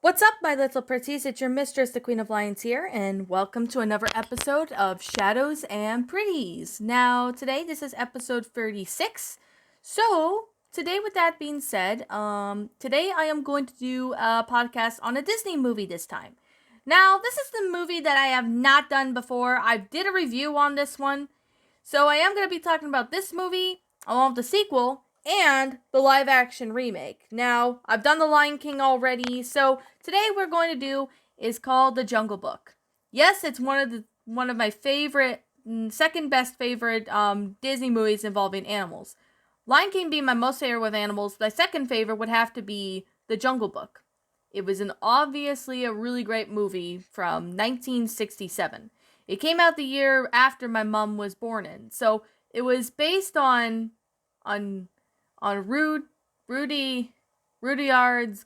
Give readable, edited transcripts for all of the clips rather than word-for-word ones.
What's up, my little pretties? It's your mistress, the Queen of Lions here, and welcome to another episode of Shadows and Pretties. Now, today this is episode 36. So, today, with that being said, today I am going to do a podcast on a Disney movie this time. Now, this is the movie that I have not done before. I did a review on this one, so I am going to be talking about this movie along with the sequel and the live action remake. Now, I've done The Lion King already, so today we're going to do is called The Jungle Book. Yes, it's one of my favorite, second best favorite Disney movies involving animals. Lion King being my most favorite with animals, my second favorite would have to be The Jungle Book. It was obviously a really great movie from 1967. It came out the year after my mom was born in, so it was based on Rudyard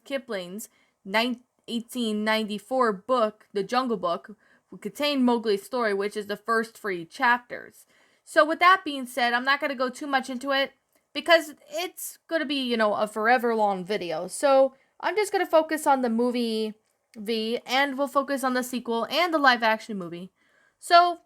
Kipling's 1894 book, The Jungle Book, which contained Mowgli's story, which is the first 3 chapters. So with that being said, I'm not going to go too much into it because it's going to be, a forever long video. So I'm just going to focus on the movie V, and we'll focus on the sequel and the live action movie. So,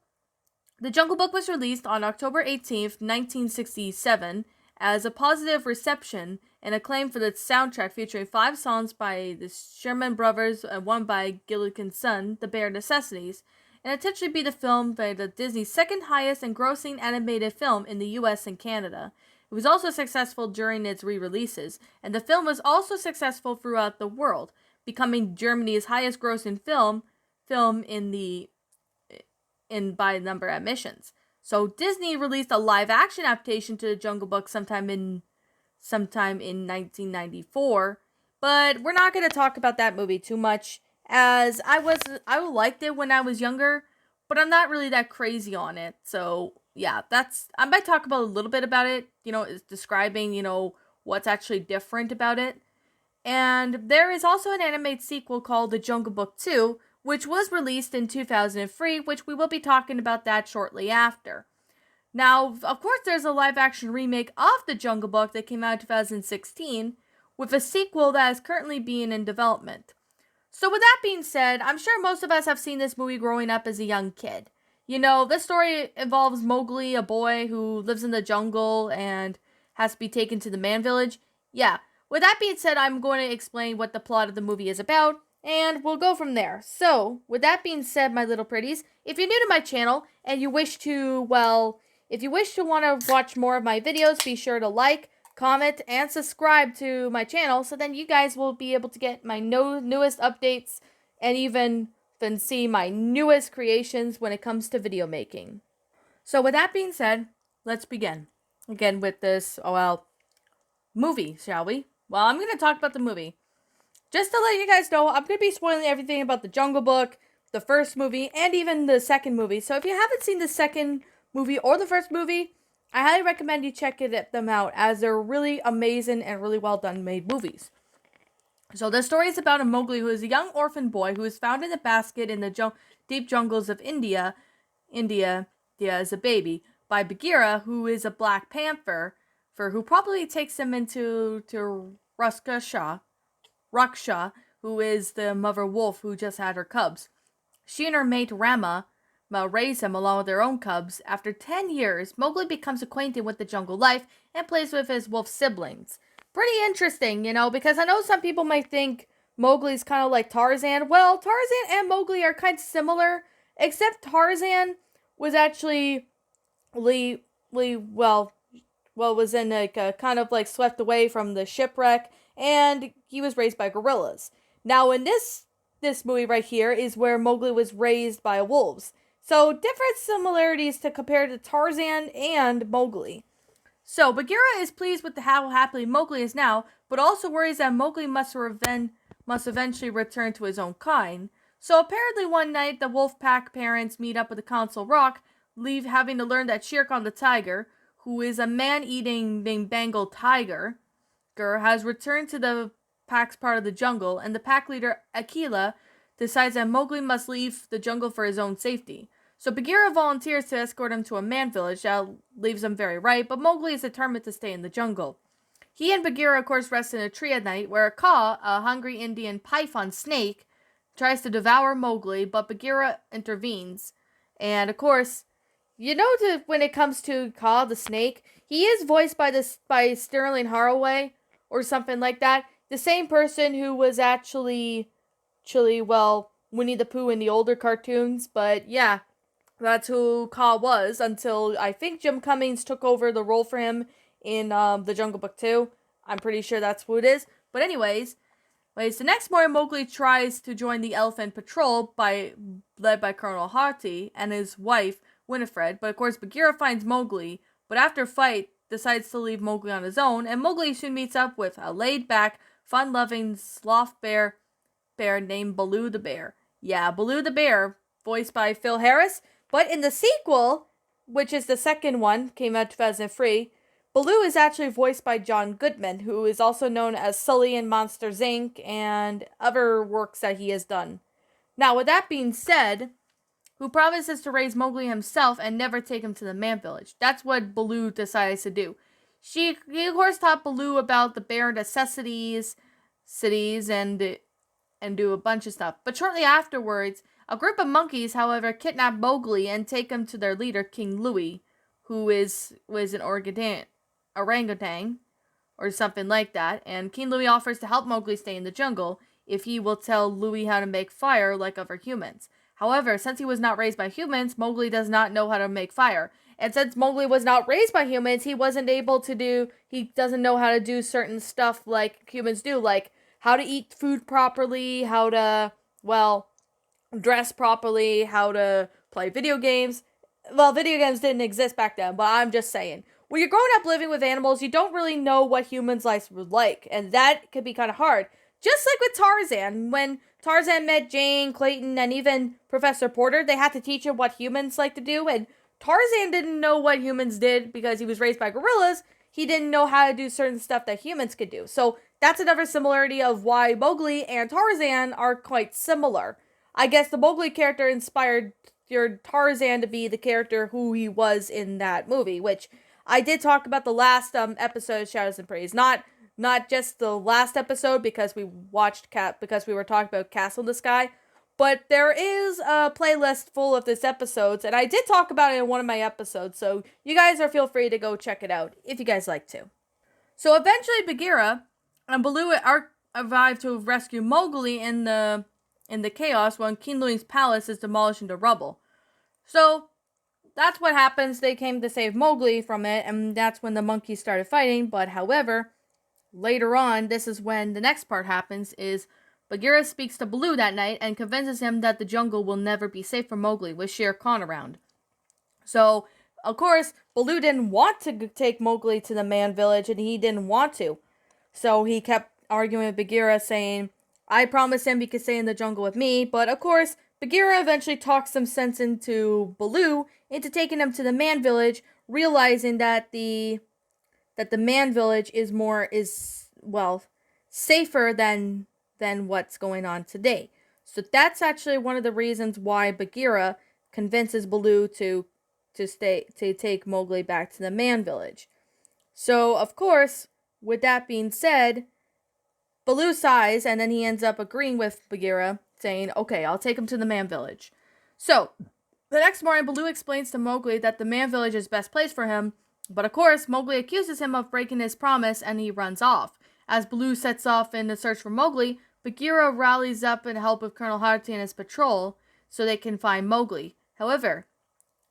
The Jungle Book was released on October 18th, 1967, as a positive reception and acclaim for the soundtrack featuring 5 songs by the Sherman Brothers and one by Gilligan's son, the band Necessities, and intentionally be the film by the Disney's second highest and grossing animated film in the US and Canada. It was also successful during its re-releases, and the film was also successful throughout the world, becoming Germany's highest grossing film by number of admissions. So Disney released a live action adaptation to the Jungle Book sometime in 1994, but we're not going to talk about that movie too much, as I liked it when I was younger, but I'm not really that crazy on it. So yeah, I might talk about a little bit about it, is describing, what's actually different about it. And there is also an animated sequel called The Jungle Book 2, which was released in 2003, which we will be talking about that shortly after. Now, of course, there's a live-action remake of The Jungle Book that came out in 2016, with a sequel that is currently being in development. So with that being said, I'm sure most of us have seen this movie growing up as a young kid. This story involves Mowgli, a boy who lives in the jungle and has to be taken to the man village. Yeah, with that being said, I'm going to explain what the plot of the movie is about, and we'll go from there. So, with that being said, my little pretties, if you're new to my channel and you wish to, want to watch more of my videos, be sure to like, comment, and subscribe to my channel so then you guys will be able to get my newest updates and even see my newest creations when it comes to video making. So, with that being said, let's begin. Again with this, movie, shall we? Well, I'm going to talk about the movie. Just to let you guys know, I'm going to be spoiling everything about the Jungle Book, the first movie, and even the second movie. So if you haven't seen the second movie or the first movie, I highly recommend you check them out, as they're really amazing and really well done made movies. So the story is about a Mowgli who is a young orphan boy who is found in a basket in the deep jungles of India as a baby, by Bagheera, who is a black panther, who probably takes him to Raksha, who is the mother wolf who just had her cubs. She and her mate Rama raise him along with their own cubs. After 10 years, Mowgli becomes acquainted with the jungle life and plays with his wolf siblings. Pretty interesting, because I know some people might think Mowgli's kind of like Tarzan. Well, Tarzan and Mowgli are kind of similar, except Tarzan was actually was in kind of like swept away from the shipwreck, and he was raised by gorillas. Now in this movie right here is where Mowgli was raised by wolves. So different similarities to compare to Tarzan and Mowgli. So Bagheera is pleased with how happily Mowgli is now, but also worries that Mowgli must eventually return to his own kind. So apparently one night the wolf pack parents meet up at the Council Rock, having to learn that Shere Khan the tiger, who is a man-eating Bengal tiger, has returned to the pack's part of the jungle, and the pack leader Akela decides that Mowgli must leave the jungle for his own safety. So Bagheera volunteers to escort him to a man village that leaves him very right, but Mowgli is determined to stay in the jungle. He and Bagheera, of course, rest in a tree at night, where Kaa, a hungry Indian python snake, tries to devour Mowgli, but Bagheera intervenes. And of course, when it comes to Kaa the snake, he is voiced by Sterling Haraway or something like that. The same person who was actually, Winnie the Pooh in the older cartoons. But yeah, that's who Kaa was until I think Jim Cummings took over the role for him in the Jungle Book 2. I'm pretty sure that's who it is. But anyways, the next morning Mowgli tries to join the Elephant Patrol led by Colonel Hati and his wife Winifred. But of course Bagheera finds Mowgli, but after a fight decides to leave Mowgli on his own, and Mowgli soon meets up with a laid-back, fun-loving sloth bear named Baloo the Bear. Yeah, Baloo the Bear, voiced by Phil Harris. But in the sequel, which is the second one, came out 2003, Baloo is actually voiced by John Goodman, who is also known as Sully in Monsters Inc. and other works that he has done. Now, with that being said, who promises to raise Mowgli himself and never take him to the man village. That's what Baloo decides to do. He of course taught Baloo about the bare necessities, cities, and do a bunch of stuff. But shortly afterwards, a group of monkeys, however, kidnap Mowgli and take him to their leader, King Louie, who was an orangutan or something like that. And King Louie offers to help Mowgli stay in the jungle if he will tell Louie how to make fire like other humans. However, since he was not raised by humans, Mowgli does not know how to make fire. And since Mowgli was not raised by humans, he doesn't know how to do certain stuff like humans do, like how to eat food properly, how to, dress properly, how to play video games. Well, video games didn't exist back then, but I'm just saying. When you're growing up living with animals, you don't really know what humans' lives were like, and that could be kind of hard. Just like with Tarzan, when Tarzan met Jane, Clayton, and even Professor Porter, they had to teach him what humans like to do, and Tarzan didn't know what humans did because he was raised by gorillas. He didn't know how to do certain stuff that humans could do. So that's another similarity of why Mowgli and Tarzan are quite similar. I guess the Mowgli character inspired your Tarzan to be the character who he was in that movie, which I did talk about the last episode of Shadows and Praise. Not just the last episode because we were talking about Castle in the Sky, but there is a playlist full of this episodes, and I did talk about it in one of my episodes, so you guys feel free to go check it out if you guys like to. So eventually Bagheera and Baloo arrive to rescue Mowgli in the chaos when King Louie's palace is demolished into rubble. So that's what happens. They came to save Mowgli from it, and that's when the monkeys started fighting. But however, later on, this is when the next part happens, is Bagheera speaks to Baloo that night and convinces him that the jungle will never be safe for Mowgli with Shere Khan around. So, of course, Baloo didn't want to take Mowgli to the man village, and he didn't want to. So he kept arguing with Bagheera, saying, I promised him he could stay in the jungle with me, but of course, Bagheera eventually talks some sense into Baloo into taking him to the man village, realizing that the man village is safer than what's going on today. So that's actually one of the reasons why Bagheera convinces Baloo to take Mowgli back to the man village. So of course, with that being said, Baloo sighs and then he ends up agreeing with Bagheera, saying, okay, I'll take him to the man village. So the next morning, Baloo explains to Mowgli that the man village is best place for him, but of course, Mowgli accuses him of breaking his promise and he runs off. As Baloo sets off in the search for Mowgli, Bagheera rallies up in help of Colonel Hati and his patrol so they can find Mowgli. However,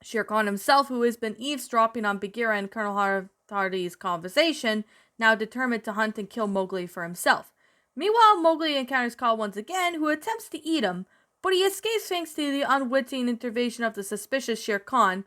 Shere Khan himself, who has been eavesdropping on Bagheera and Colonel Hati's conversation, now determined to hunt and kill Mowgli for himself. Meanwhile, Mowgli encounters Kaa once again, who attempts to eat him, but he escapes thanks to the unwitting intervention of the suspicious Shere Khan.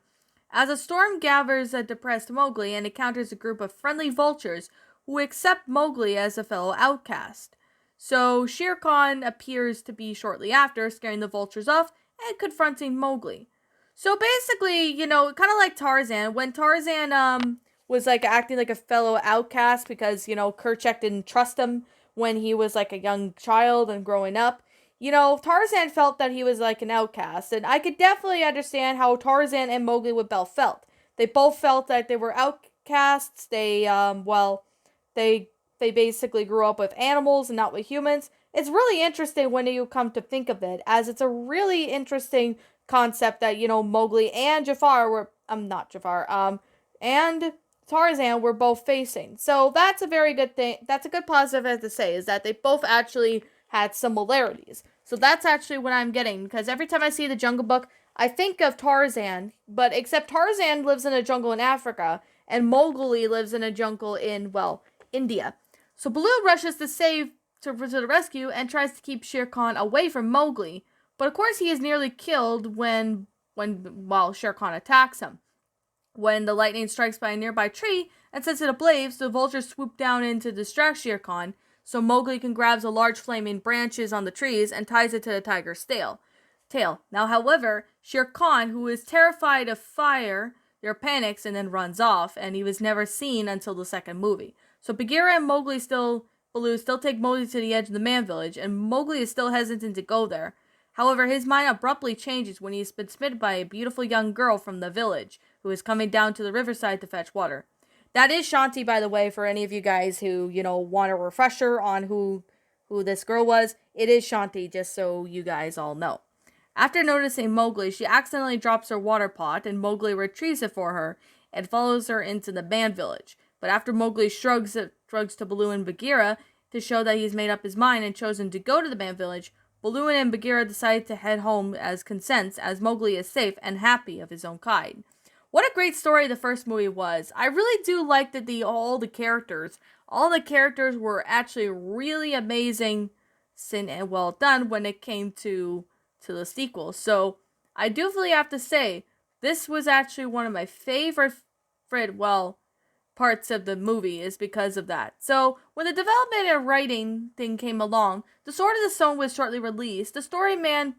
As a storm gathers a depressed Mowgli and encounters a group of friendly vultures who accept Mowgli as a fellow outcast. So Shere Khan appears to be shortly after, scaring the vultures off and confronting Mowgli. So basically, kind of like Tarzan, when Tarzan was acting like a fellow outcast because, Kerchak didn't trust him when he was a young child and growing up. Tarzan felt that he was an outcast, and I could definitely understand how Tarzan and Mowgli would both felt. They both felt that they were outcasts. They they they basically grew up with animals and not with humans. It's really interesting when you come to think of it, as it's a really interesting concept that, Mowgli and Jafar were not Jafar, and Tarzan were both facing. So that's a very good thing. That's a good positive I have to say, is that they both actually had similarities. So that's actually what I'm getting, because every time I see the Jungle Book, I think of Tarzan, but except Tarzan lives in a jungle in Africa, and Mowgli lives in a jungle in, well, India. So Baloo rushes to the rescue and tries to keep Shere Khan away from Mowgli, but of course he is nearly killed while Shere Khan attacks him. When the lightning strikes by a nearby tree and sets it ablaze, the vultures swoop down in to distract Shere Khan, so Mowgli can grab a large flaming branches on the trees and ties it to the tiger's tail. Now, however, Shere Khan, who is terrified of fire, panics and then runs off, and he was never seen until the second movie. So Bagheera and Baloo still take Mowgli to the edge of the man village, and Mowgli is still hesitant to go there. However, his mind abruptly changes when he has been smitten by a beautiful young girl from the village, who is coming down to the riverside to fetch water. That is Shanti, by the way, for any of you guys who, want a refresher on who this girl was. It is Shanti, just so you guys all know. After noticing Mowgli, she accidentally drops her water pot, and Mowgli retrieves it for her and follows her into the man village. But after Mowgli shrugs to Baloo and Bagheera to show that he's made up his mind and chosen to go to the man village, Baloo and Bagheera decide to head home as consents, as Mowgli is safe and happy of his own kind. What a great story the first movie was. I really do like that all the characters were actually really amazing and well done when it came to the sequel. So I do really have to say, this was actually one of my favorite parts of the movie, is because of that. So when the development and writing thing came along, The Sword of the Stone was shortly released. The story man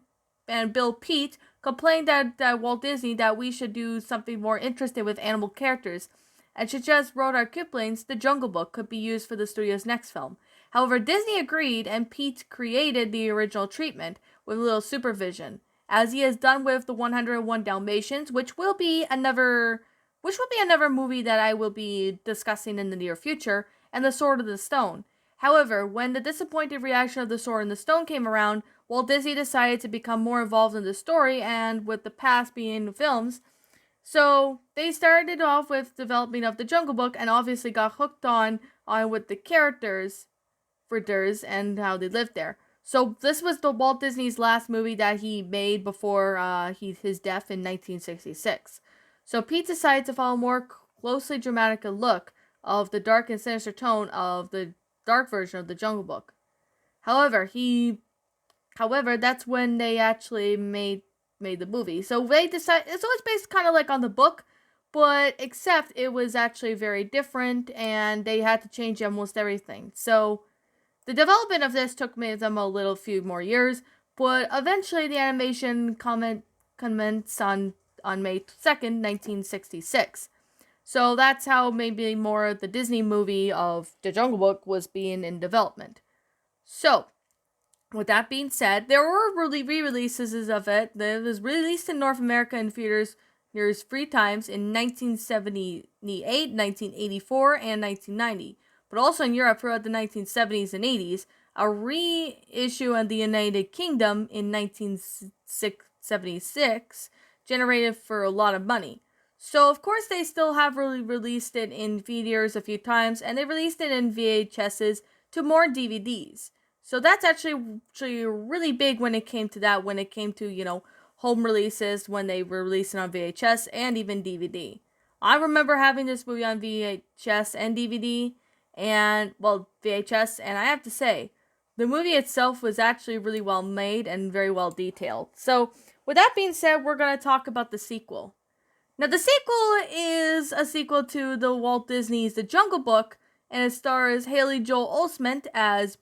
and Bill Pete complained that Walt Disney that we should do something more interesting with animal characters, and suggested Rudyard Kipling's The Jungle Book could be used for the studio's next film. However, Disney agreed, and Pete created the original treatment with little supervision, as he has done with the 101 Dalmatians, which will be another movie that I will be discussing in the near future, and The Sword of the Stone. However, when the disappointed reaction of The Sword and the Stone came around, Walt Disney decided to become more involved in the story, and with the past being films, so they started off with developing of the Jungle Book, and obviously got hooked on with the characters and how they lived there. So this was the Walt Disney's last movie that he made before his death in 1966. So Pete decided to follow more closely dramatic look of the dark and sinister tone of the dark version of the Jungle Book. However, that's when they actually made the movie. So they decided, so it's based kind of like on the book, but except it was actually very different, and they had to change almost everything. So the development of this took them a few more years, but eventually the animation commenced on May 2nd, 1966. So that's how maybe more of the Disney movie of The Jungle Book was being in development. So, with that being said, there were re-releases of it. It was released in North America in theaters 3 times in 1978, 1984, and 1990. But also in Europe throughout the 1970s and 80s, a reissue in the United Kingdom in 1976 generated for a lot of money. So of course they still have released it in theaters a few times, and they released it in VHSs to more DVDs. So that's actually really big when it came to that, when it came to, home releases, when they were releasing on VHS and even DVD. I remember having this movie on VHS and DVD, and, VHS, and I have to say, the movie itself was actually really well made and very well detailed. So, with that being said, we're going to talk about the sequel. Now, the sequel is a sequel to the Walt Disney's The Jungle Book, and it stars Haley Joel Osment as,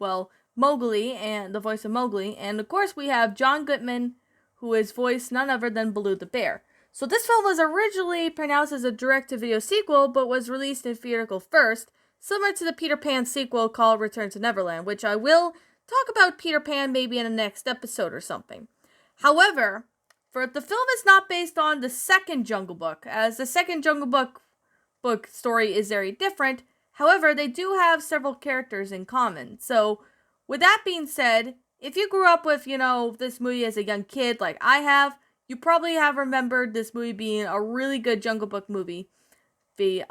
Mowgli, and the voice of Mowgli, and of course we have John Goodman, who is voiced none other than Baloo the Bear. So this film was originally pronounced as a direct-to-video sequel, but was released in theatrical first, similar to the Peter Pan sequel called Return to Neverland, which I will talk about Peter Pan maybe in the next episode or something. However, the film is not based on the second Jungle Book, as the second Jungle Book story is very different. However, they do have several characters in common. So, with that being said, if you grew up with, this movie as a young kid like I have, you probably have remembered this movie being a really good Jungle Book movie,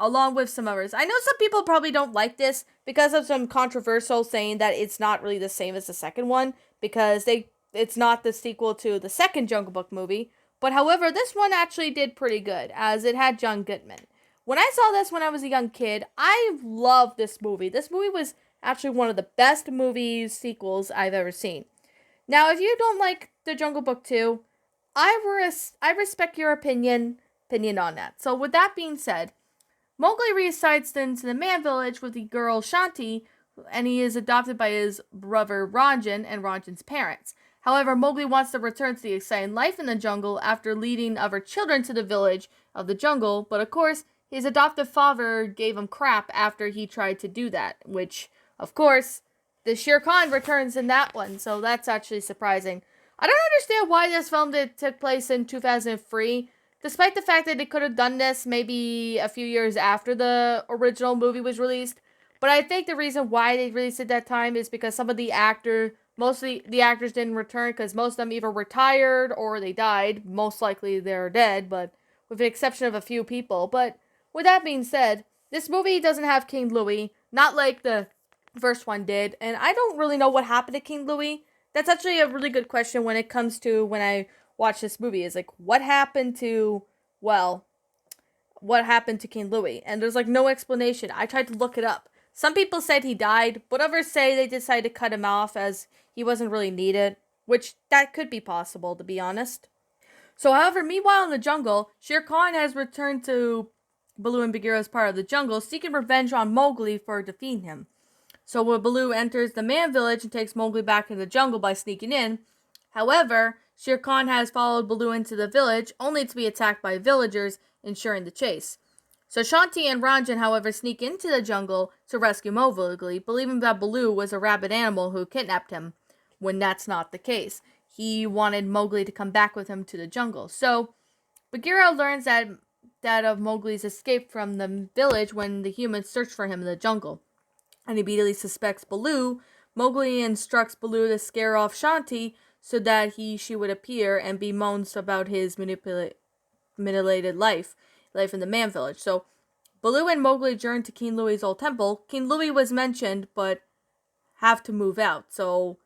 along with some others. I know some people probably don't like this because of some controversial saying that it's not really the same as the second one because it's not the sequel to the second Jungle Book movie. But however, this one actually did pretty good as it had John Goodman. When I saw this when I was a young kid, I loved this movie. This movie was actually one of the best sequels I've ever seen. Now, if you don't like the Jungle Book 2, I respect your opinion on that. So with that being said, Mowgli resides into the man village with the girl Shanti, and he is adopted by his brother Ranjan and Ranjan's parents. However, Mowgli wants to return to the exciting life in the jungle after leading other children to the village of the jungle, but of course, his adoptive father gave him crap after he tried to do that, which, of course, the Shere Khan returns in that one, so that's actually surprising. I don't understand why this film took place in 2003, despite the fact that they could have done this maybe a few years after the original movie was released. But I think the reason why they released it that time is because most of the actors didn't return because most of them either retired or they died. Most likely they're dead, but with the exception of a few people. But with that being said, this movie doesn't have King Louis, not like the first one did, and I don't really know what happened to King Louis. That's actually a really good question when it comes to when I watch this movie. Is like, what happened to, well, what happened to King Louis? And there's like no explanation. I tried to look it up. Some people said he died, but others say they decided to cut him off as he wasn't really needed, which that could be possible, to be honest. So, however, meanwhile in the jungle, Shere Khan has returned to Baloo and Bagheera's part of the jungle, seeking revenge on Mowgli for defeating him. So when Baloo enters the man village and takes Mowgli back into the jungle by sneaking in, however, Shere Khan has followed Baloo into the village, only to be attacked by villagers, ensuring the chase. So Shanti and Ranjan, however, sneak into the jungle to rescue Mowgli, believing that Baloo was a rabid animal who kidnapped him, when that's not the case. He wanted Mowgli to come back with him to the jungle. So Bagheera learns that of Mowgli's escape from the village when the humans search for him in the jungle, and immediately suspects Baloo. Mowgli instructs Baloo to scare off Shanti so that she would appear and be moans about his mutilated life in the man village. So Baloo and Mowgli journey to King Louis's old temple. King Louis was mentioned, but have to move out. So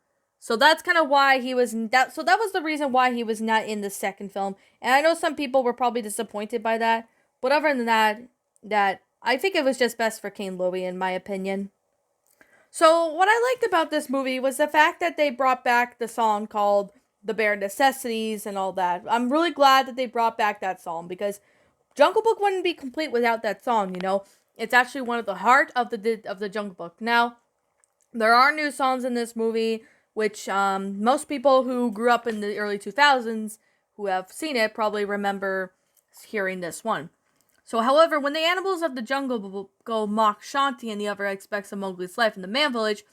that's kind of why he was that. So that was the reason why he was not in the second film. And I know some people were probably disappointed by that, but other than that I think it was just best for King Louis, in my opinion. So what I liked about this movie was the fact that they brought back the song called "The Bare Necessities" and all that. I'm really glad that they brought back that song because Jungle Book wouldn't be complete without that song. It's actually one of the heart of the Jungle Book. Now, there are new songs in this movie, which most people who grew up in the early 2000s who have seen it probably remember hearing this one. So, however, when the animals of the jungle go mock Shanti and the other aspects of Mowgli's life in the man village,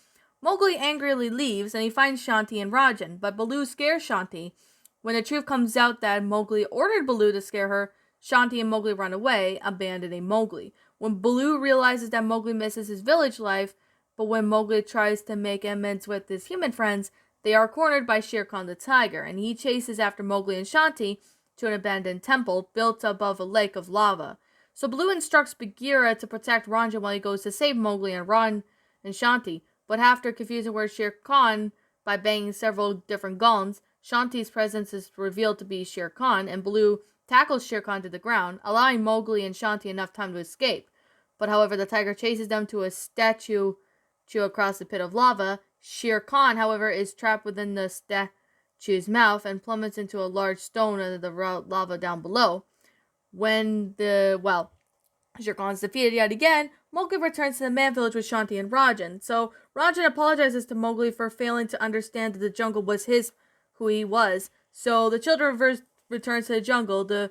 Mowgli angrily leaves and he finds Shanti and Rajan, but Baloo scares Shanti. When the truth comes out that Mowgli ordered Baloo to scare her, Shanti and Mowgli run away, abandoning Mowgli. When Baloo realizes that Mowgli misses his village life, but when Mowgli tries to make amends with his human friends, they are cornered by Shere Khan the tiger, and he chases after Mowgli and Shanti to an abandoned temple built above a lake of lava. So Baloo instructs Bagheera to protect Ranjan while he goes to save Mowgli and Shanti, but after confusing where Shere Khan by banging several different gongs, Shanti's presence is revealed to be Shere Khan, and Baloo tackles Shere Khan to the ground, allowing Mowgli and Shanti enough time to escape. But however, the tiger chases them to a statue across the pit of lava. Shere Khan, however, is trapped within the statue's mouth and plummets into a large stone under the lava down below. When Shere Khan's defeated yet again, Mowgli returns to the man village with Shanti and Rajan. So Rajan apologizes to Mowgli for failing to understand that the jungle was who he was. So the children return to the jungle to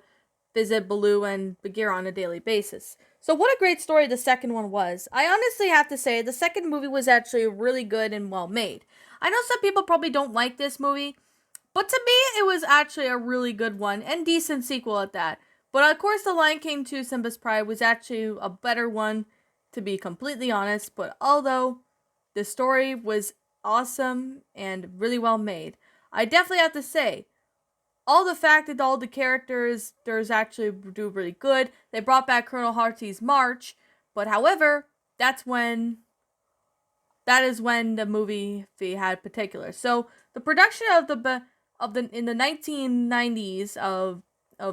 visit Baloo and Bagheera on a daily basis. So what a great story the second one was. I honestly have to say the second movie was actually really good and well made. I know some people probably don't like this movie, but to me it was actually a really good one and decent sequel at that. But of course, The Lion King 2 Simba's Pride was actually a better one to be completely honest, but although the story was awesome and really well made, I definitely have to say, all the fact that all the characters there's actually do really good. They brought back Colonel Harty's March, but however, that is when the movie had particular. So the production of the in the 1990s of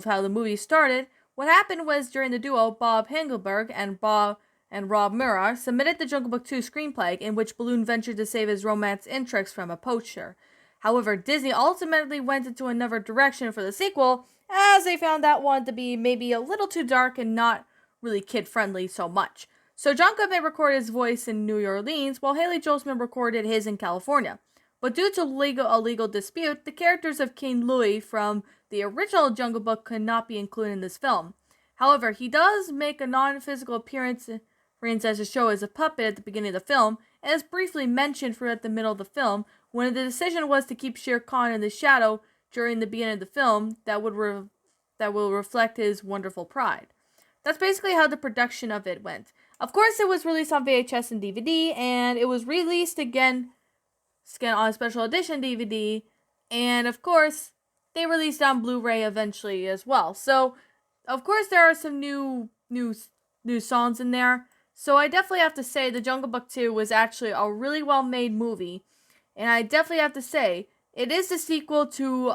how the movie started, what happened was during the duo Bob Engelberg and Rob Murrah submitted the Jungle Book 2 screenplay in which Balloon ventured to save his romance interests from a poacher. However, Disney ultimately went into another direction for the sequel as they found that one to be maybe a little too dark and not really kid-friendly so much. So John Goodman recorded his voice in New Orleans, while Haley Joel Osment recorded his in California. But due to a legal dispute, the characters of King Louis from the original Jungle Book could not be included in this film. However, he does make a non-physical appearance as a show as a puppet at the beginning of the film, and is briefly mentioned throughout the middle of the film, when the decision was to keep Shere Khan in the shadow during the beginning of the film that will reflect his wonderful pride. That's basically how the production of it went. Of course, it was released on VHS and DVD, and it was released again on a special edition DVD, and of course, they released on Blu-ray eventually as well. So, of course, there are some new songs in there. So I definitely have to say The Jungle Book 2 was actually a really well-made movie, and I definitely have to say it is the sequel to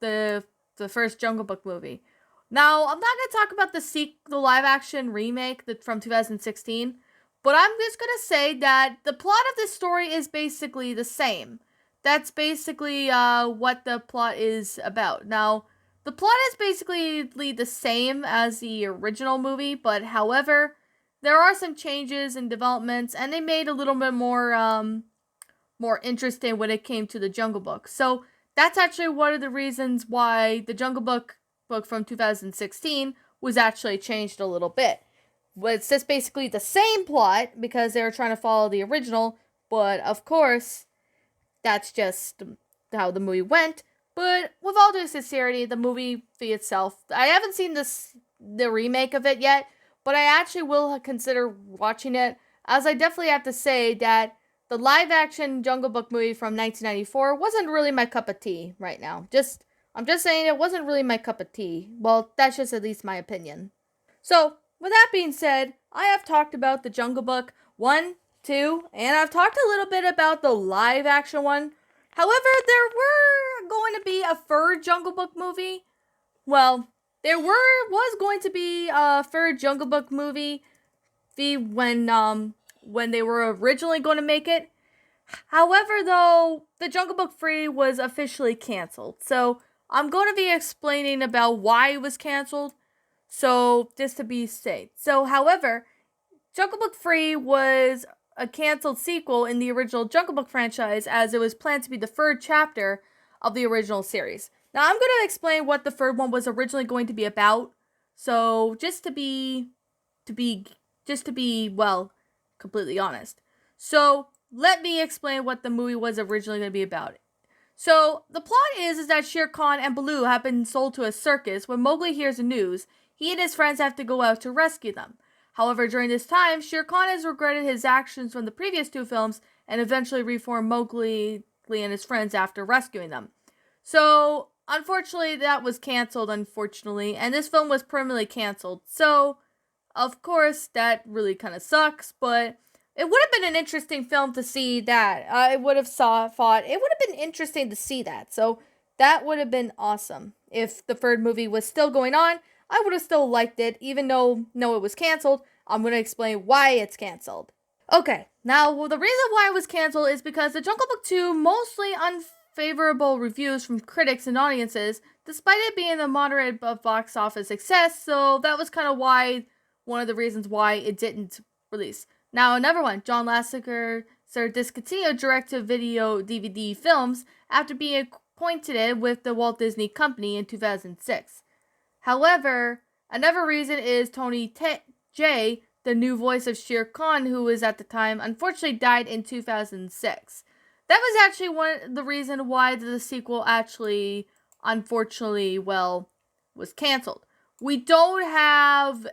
the first Jungle Book movie. Now, I'm not going to talk about the live-action remake from 2016, but I'm just going to say that the plot of this story is basically the same. That's basically what the plot is about. Now, the plot is basically the same as the original movie, but however, there are some changes and developments, and they made a little bit more interesting when it came to the Jungle Book. So that's actually one of the reasons why the Jungle Book from 2016 was actually changed a little bit. But it's just basically the same plot because they were trying to follow the original, but of course, that's just how the movie went. But with all due sincerity, the movie itself, I haven't seen the remake of it yet, but I actually will consider watching it, as I definitely have to say that the live-action Jungle Book movie from 1994 wasn't really my cup of tea right now. I'm just saying it wasn't really my cup of tea. Well, that's just at least my opinion. So, with that being said, I have talked about the Jungle Book 1, 2, and I've talked a little bit about the live-action one. However, there were going to be a third Jungle Book movie. Well, there was going to be a third Jungle Book movie when they were originally going to make it. However, though, the Jungle Book 3 was officially canceled. So, I'm going to be explaining about why it was canceled. So, just to be safe. So, however, Jungle Book 3 was a canceled sequel in the original Jungle Book franchise, as it was planned to be the third chapter of the original series. Now, I'm going to explain what the third one was originally going to be about. So, just to be well, completely honest. So, let me explain what the movie was originally going to be about. So, the plot is that Shere Khan and Baloo have been sold to a circus. When Mowgli hears the news, he and his friends have to go out to rescue them. However, during this time, Shere Khan has regretted his actions from the previous two films and eventually reformed Mowgli and his friends after rescuing them. So, unfortunately, that was canceled, and this film was permanently canceled. So, of course, that really kind of sucks, but it would have been an interesting film to see that. It would have been interesting to see that. So, that would have been awesome. If the third movie was still going on, I would have still liked it, even though, no, it was canceled. I'm going to explain why it's canceled. Okay, now, the reason why it was canceled is because The Jungle Book 2 mostly unfavorable reviews from critics and audiences, despite it being a moderate box office success, so that was kind of one of the reasons why it didn't release. Now, another one, John Lasseter discontinued direct-to-video DVD films after being appointed with the Walt Disney Company in 2006. However, another reason is Tony Jay, the new voice of Shere Khan, who was at the time, unfortunately died in 2006. That was actually one of the reasons why the sequel actually, unfortunately, was canceled. We don't have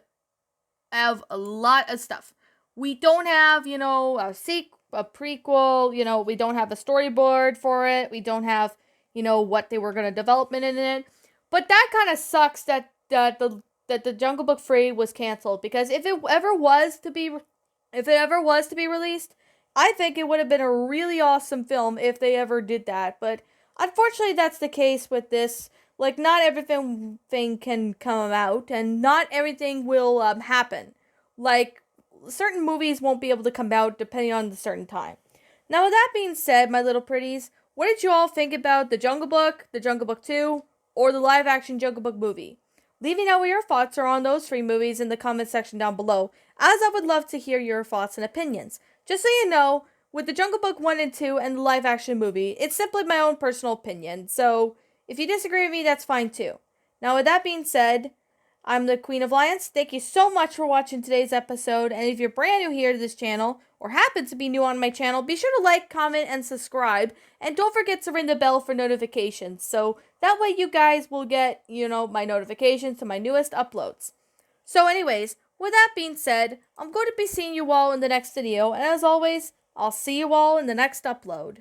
a lot of stuff. We don't have, a prequel, we don't have a storyboard for it. We don't have, what they were going to development in it. But that kind of sucks that the Jungle Book 3 was canceled, because if it ever was to be released, I think it would have been a really awesome film if they ever did that. But unfortunately, that's the case with this. Like, not everything can come out, and not everything will happen. Like, certain movies won't be able to come out depending on the certain time. Now, with that being said, my little pretties, what did you all think about the Jungle Book, the Jungle Book 2, or the live action Jungle Book movie? Leave me know what your thoughts are on those three movies in the comment section down below, as I would love to hear your thoughts and opinions. Just so you know, with the Jungle Book 1 and 2 and the live action movie, it's simply my own personal opinion, so if you disagree with me, that's fine too. Now, with that being said, I'm the Queen of Lions. Thank you so much for watching today's episode. And if you're brand new here to this channel, or happen to be new on my channel, be sure to like, comment, and subscribe. And don't forget to ring the bell for notifications. So that way you guys will get, my notifications to my newest uploads. So anyways, with that being said, I'm going to be seeing you all in the next video. And as always, I'll see you all in the next upload.